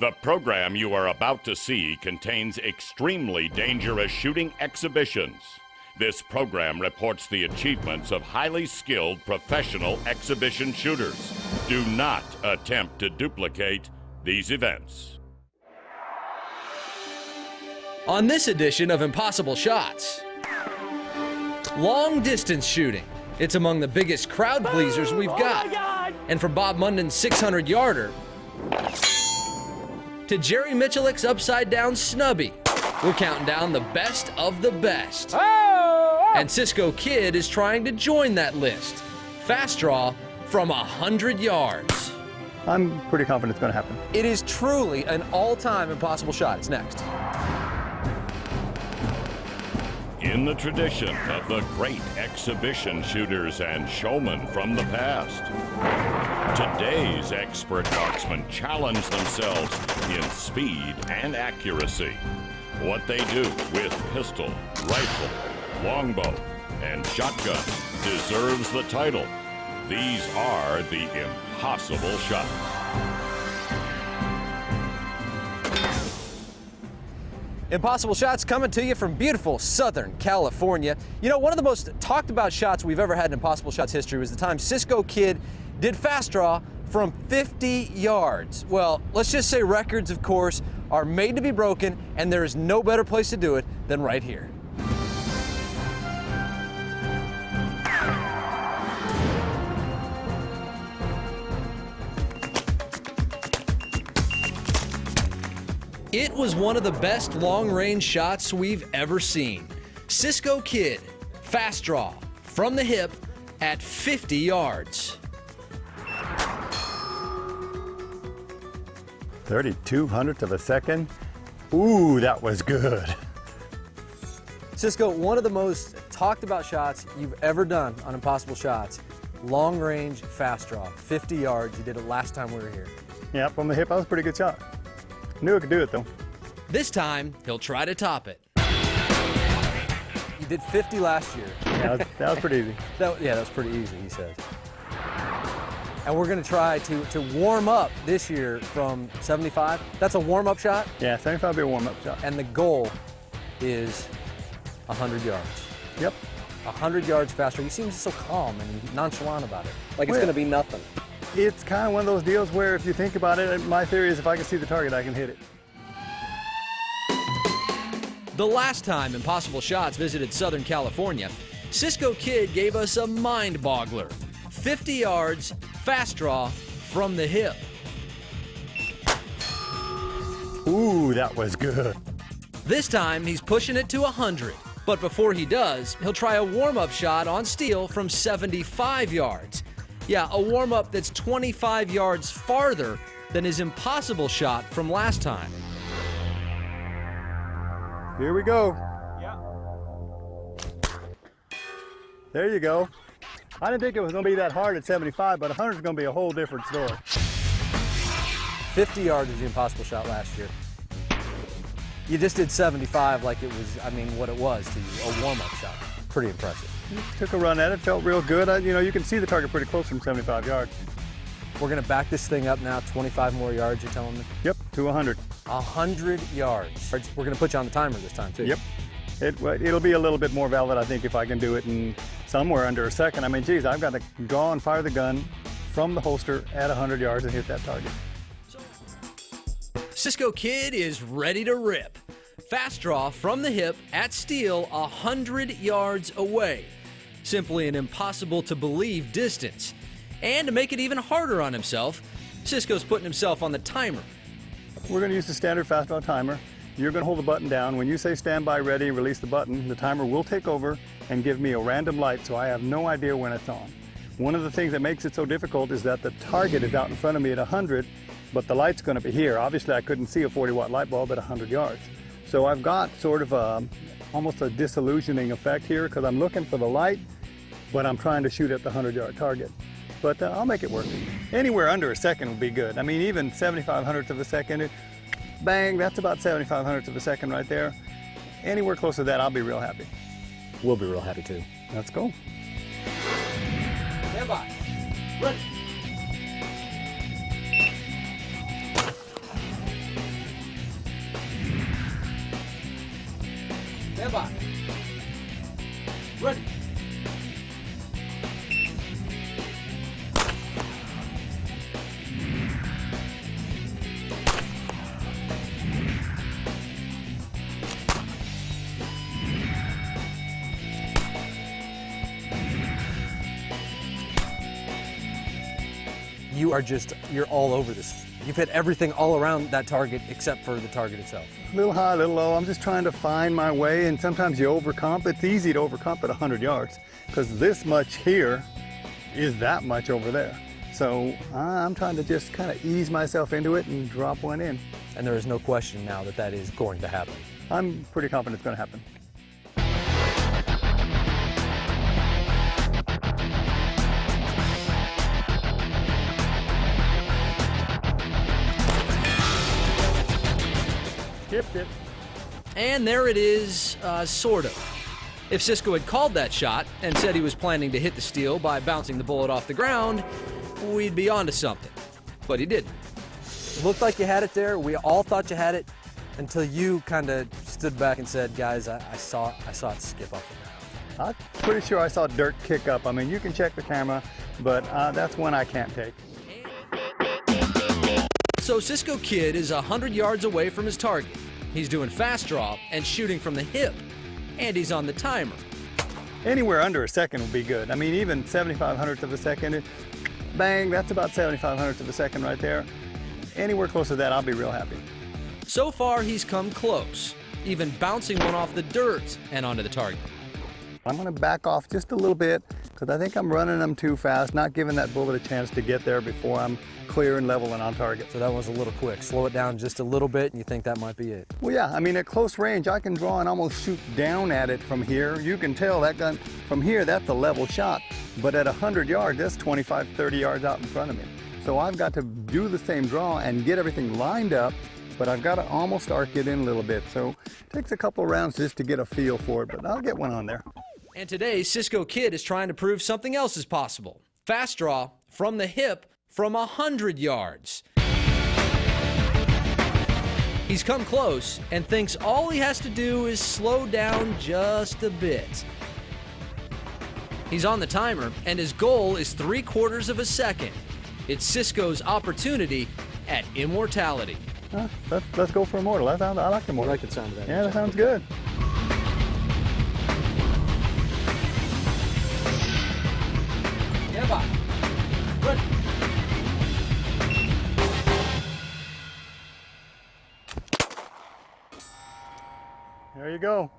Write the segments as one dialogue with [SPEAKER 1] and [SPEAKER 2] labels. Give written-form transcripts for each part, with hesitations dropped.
[SPEAKER 1] The program you are about to see contains extremely dangerous shooting exhibitions. This program reports the achievements of highly skilled professional exhibition shooters. Do not attempt to duplicate these events.
[SPEAKER 2] On this edition of Impossible Shots, long distance shooting. It's among the biggest crowd pleasers we've got. And from Bob Munden's 600-yarder to Jerry Michelik's upside-down snubby, we're counting down the best of the best. And Cisko Kid is trying to join that list. Fast draw from 100 yards.
[SPEAKER 3] I'm pretty confident it's going to happen.
[SPEAKER 2] It is truly an all-time impossible shot. It's next.
[SPEAKER 1] In the tradition of the great exhibition shooters and showmen from the past, today's expert marksmen challenge themselves in speed and accuracy. What they do with pistol, rifle, longbow, and shotgun deserves the title. These are the impossible shots.
[SPEAKER 2] Impossible Shots coming to you from beautiful Southern California. You know, one of the most talked about shots we've ever had in Impossible Shots history was the time Cisko Kid did fast draw from 50 yards. Well, let's just say records, of course, are made to be broken, and there is no better place to do it than right here. It was one of the best long-range shots we've ever seen. Cisko Kid, fast draw, from the hip at 50 yards.
[SPEAKER 3] 32/100 of a second. Ooh, that was good.
[SPEAKER 2] Cisko, one of the most talked about shots you've ever done on Impossible Shots. Long-range fast draw, 50 yards. You did it last time we were here.
[SPEAKER 3] Yeah, from the hip, that was a pretty good shot. Knew I could do it though.
[SPEAKER 2] This time, he'll try to top it. You did 50 last year.
[SPEAKER 3] Yeah, that was pretty easy.
[SPEAKER 2] Yeah, that was pretty easy, he says. And we're gonna try to warm up this year from 75. That's a warm-up shot?
[SPEAKER 3] Yeah, 75 would be a warm-up shot.
[SPEAKER 2] And the goal is 100 yards.
[SPEAKER 3] Yep.
[SPEAKER 2] 100 yards faster. You seem so calm and nonchalant about it. Like it's gonna be nothing.
[SPEAKER 3] It's kind of one of those deals where if you think about it, my theory is if I can see the target, I can hit it.
[SPEAKER 2] The last time Impossible Shots visited Southern California, Cisko Kid gave us a mind-boggler. 50 yards, fast draw, from the hip.
[SPEAKER 3] Ooh, that was good.
[SPEAKER 2] This time, he's pushing it to 100. But before he does, he'll try a warm-up shot on steel from 75 yards. Yeah, a warm-up that's 25 yards farther than his impossible shot from last time.
[SPEAKER 3] Here we go.
[SPEAKER 4] Yeah.
[SPEAKER 3] There you go. I didn't think it was going to be that hard at 75, but 100 is going to be a whole different story.
[SPEAKER 2] 50 yards was the impossible shot last year. You just did 75 like it was, I mean, what it was to you, a warm-up shot. Pretty impressive.
[SPEAKER 3] Took a run at it, felt real good. You know, you can see the target pretty close from 75 yards.
[SPEAKER 2] We're gonna back this thing up now, 25 more yards, you're telling me?
[SPEAKER 3] Yep, to 100.
[SPEAKER 2] 100 yards. We're gonna put you on the timer this time, too.
[SPEAKER 3] Yep. It'll be a little bit more valid, I think, if I can do it in somewhere under a second. I mean, geez, I've got to draw and fire the gun from the holster at 100 yards and hit that target.
[SPEAKER 2] Cisko Kid is ready to rip. Fast draw from the hip at steel 100 yards away. Simply an impossible to believe distance. And to make it even harder on himself, Cisko's putting himself on the timer.
[SPEAKER 3] We're going to use the standard fast draw timer. You're going to hold the button down. When you say stand by ready, release the button, the timer will take over and give me a random light, so I have no idea when it's on. One of the things that makes it so difficult is that the target is out in front of me at 100, but the light's going to be here. Obviously, I couldn't see a 40-watt light bulb at 100 yards. So I've got sort of almost a disillusioning effect here because I'm looking for the light, but I'm trying to shoot at the 100-yard target. But I'll make it work. Anywhere under a second would be good. I mean, even 75 hundredths of a second, bang, that's about 75 hundredths of a second right there. Anywhere close to that, I'll be real happy.
[SPEAKER 2] We'll be real happy too.
[SPEAKER 3] Let's go.
[SPEAKER 2] Stand by. Ready. Stand by. Ready. You're all over this. You've hit everything all around that target except for the target itself.
[SPEAKER 3] A little high, a little low. I'm just trying to find my way, and sometimes you overcomp. It's easy to overcomp at 100 yards because this much here is that much over there. So I'm trying to just kind of ease myself into it and drop one in.
[SPEAKER 2] And there is no question now that that is going to happen.
[SPEAKER 3] I'm pretty confident it's going to happen. Skipped it.
[SPEAKER 2] And there it is, sort of. If Cisko had called that shot and said he was planning to hit the steel by bouncing the bullet off the ground, we'd be onto something. But he didn't. It looked like you had it there. We all thought you had it until you kind of stood back and said, guys, I saw it skip off the ground.
[SPEAKER 3] I'm pretty sure I saw dirt kick up. I mean, you can check the camera, but that's one I can't take.
[SPEAKER 2] So Cisko Kid is 100 yards away from his target. He's doing fast draw and shooting from the hip, and he's on the timer.
[SPEAKER 3] Anywhere under a second would be good. I mean, even 75 hundredths of a second, bang, that's about 75 hundredths of a second right there. Anywhere close to that, I'll be real happy.
[SPEAKER 2] So far, he's come close, even bouncing one off the dirt and onto the target.
[SPEAKER 3] I'm gonna back off just a little bit because I think I'm running them too fast, not giving that bullet a chance to get there before I'm clear and level and on target.
[SPEAKER 2] So that was a little quick. Slow it down just a little bit and you think that might be it.
[SPEAKER 3] Well, yeah, I mean, at close range, I can draw and almost shoot down at it from here. You can tell that gun from here, that's a level shot. But at 100 yards, that's 25, 30 yards out in front of me. So I've got to do the same draw and get everything lined up, but I've got to almost arc it in a little bit. So it takes a couple of rounds just to get a feel for it, but I'll get one on there.
[SPEAKER 2] And today, Cisko Kid is trying to prove something else is possible. Fast draw from the hip from 100 yards. He's come close and thinks all he has to do is slow down just a bit. He's on the timer, and his goal is 3/4 of a second. It's Cisko's opportunity at immortality.
[SPEAKER 3] Let's go for immortal. I like immortal.
[SPEAKER 2] I like the sound of that.
[SPEAKER 3] Yeah, that sounds good.
[SPEAKER 2] Yeah, bye. Ready.
[SPEAKER 3] There you go.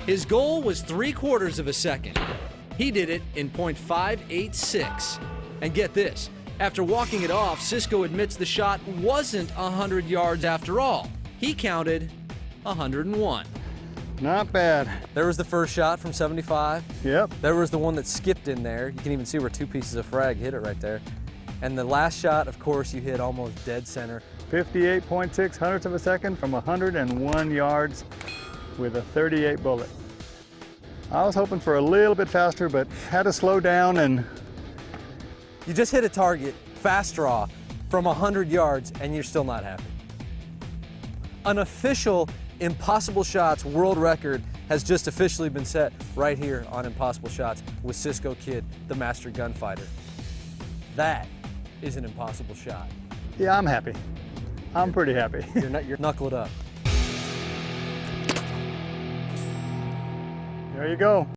[SPEAKER 2] His goal was 3/4 of a second. He did it in .586. And get this, after walking it off, Cisko admits the shot wasn't 100 yards after all. He counted 101.
[SPEAKER 3] Not bad.
[SPEAKER 2] There was the first shot from 75.
[SPEAKER 3] Yep.
[SPEAKER 2] There was the one that skipped in there. You can even see where 2 pieces of frag hit it right there. And the last shot, of course, you hit almost dead center.
[SPEAKER 3] 58.6 hundredths of a second from 101 yards with a 38 bullet. I was hoping for a little bit faster, but had to slow down and...
[SPEAKER 2] You just hit a target, fast draw, from 100 yards, and you're still not happy. An official Impossible Shots world record has just officially been set right here on Impossible Shots with Cisko Kid, the master gunfighter. That is an impossible shot.
[SPEAKER 3] Yeah, I'm happy. I'm pretty happy.
[SPEAKER 2] You're knuckled up.
[SPEAKER 3] There you go.